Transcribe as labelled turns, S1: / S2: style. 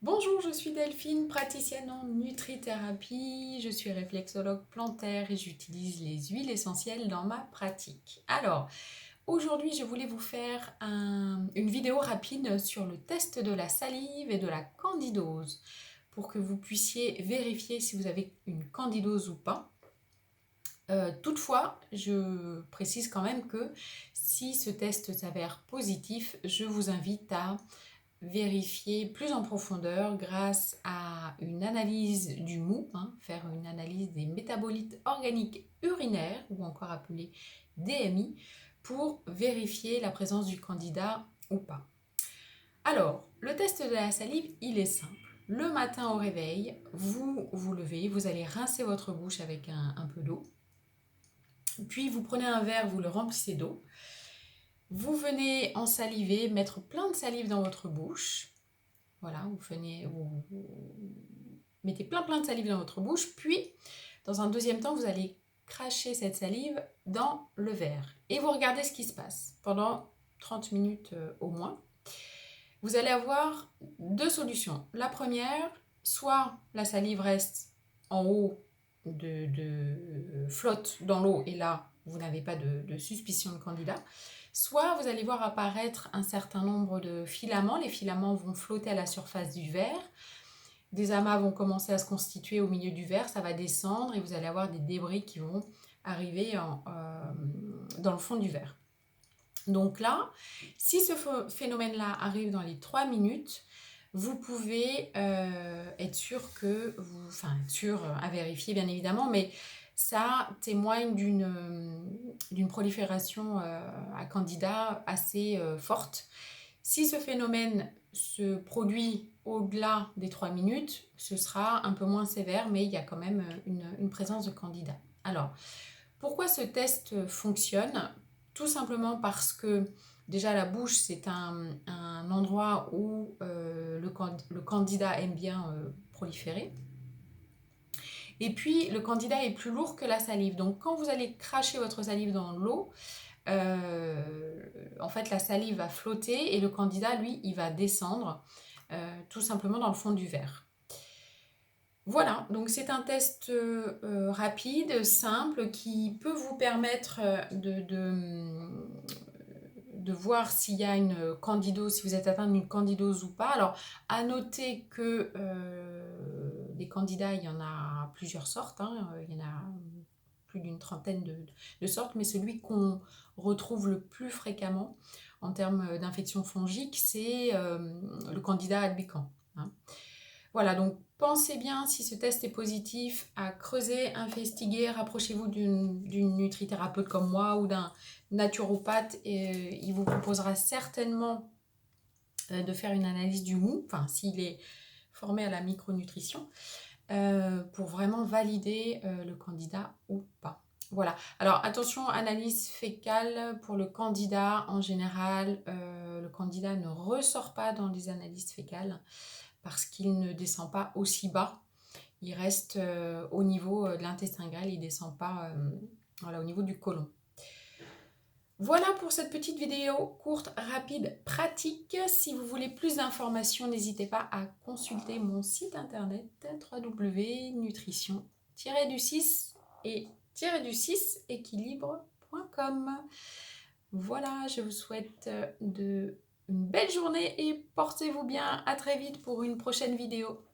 S1: Bonjour, je suis Delphine, praticienne en nutrithérapie. Je suis réflexologue plantaire et j'utilise les huiles essentielles dans ma pratique. Alors, aujourd'hui, je voulais vous faire une vidéo rapide sur le test de la salive et de la candidose pour que vous puissiez vérifier si vous avez une candidose ou pas. Toutefois, je précise quand même que si ce test s'avère positif, je vous invite à vérifier plus en profondeur grâce à une analyse du mou, faire une analyse des métabolites organiques urinaires, ou encore appelé DMI, pour vérifier la présence du candidat ou pas. Alors, le test de la salive, il est simple. Le matin au réveil, vous vous levez, vous allez rincer votre bouche avec un peu d'eau, puis vous prenez un verre, vous le remplissez d'eau, vous venez en saliver, mettre plein de salive dans votre bouche. Voilà, vous mettez plein de salive dans votre bouche, puis dans un deuxième temps, vous allez cracher cette salive dans le verre et vous regardez ce qui se passe pendant 30 minutes au moins. Vous allez avoir deux solutions. La première, soit la salive reste en haut, flotte dans l'eau et là, vous n'avez pas de suspicion de candidat. Soit vous allez voir apparaître un certain nombre de filaments. Les filaments vont flotter à la surface du verre. Des amas vont commencer à se constituer au milieu du verre. Ça va descendre et vous allez avoir des débris qui vont arriver dans le fond du verre. Donc là, si ce phénomène-là arrive dans les 3 minutes, vous pouvez être sûr à vérifier bien évidemment, mais ça témoigne d'une prolifération à candidats assez forte. Si ce phénomène se produit au-delà des 3 minutes, ce sera un peu moins sévère, mais il y a quand même une présence de candidats. Alors, pourquoi ce test fonctionne? Tout simplement parce que déjà la bouche, c'est un endroit où le candidat aime bien proliférer. Et puis, le candidat est plus lourd que la salive. Donc, quand vous allez cracher votre salive dans l'eau, en fait, la salive va flotter et le candidat, lui, il va descendre tout simplement dans le fond du verre. Voilà, donc c'est un test rapide, simple, qui peut vous permettre de voir s'il y a une candidose, si vous êtes atteint d'une candidose ou pas. Alors, à noter que les candidats, il y en a plusieurs sortes, il y en a plus d'une trentaine de sortes, mais celui qu'on retrouve le plus fréquemment en termes d'infection fongique, c'est le candida albicans. Voilà, donc pensez bien, si ce test est positif, à creuser, investiguer, rapprochez-vous d'une nutrithérapeute comme moi ou d'un naturopathe et il vous proposera certainement de faire une analyse du mou, enfin s'il est formé à la micronutrition, pour vraiment valider le candidat ou pas. Voilà, alors attention, analyse fécale pour le candidat en général, le candidat ne ressort pas dans les analyses fécales parce qu'il ne descend pas aussi bas, il reste au niveau de l'intestin grêle, il ne descend pas au niveau du côlon. Voilà pour cette petite vidéo courte, rapide, pratique. Si vous voulez plus d'informations, n'hésitez pas à consulter mon site internet www.nutrition-du6 et -du6 équilibre.com. Voilà, je vous souhaite une belle journée et portez-vous bien. À très vite pour une prochaine vidéo.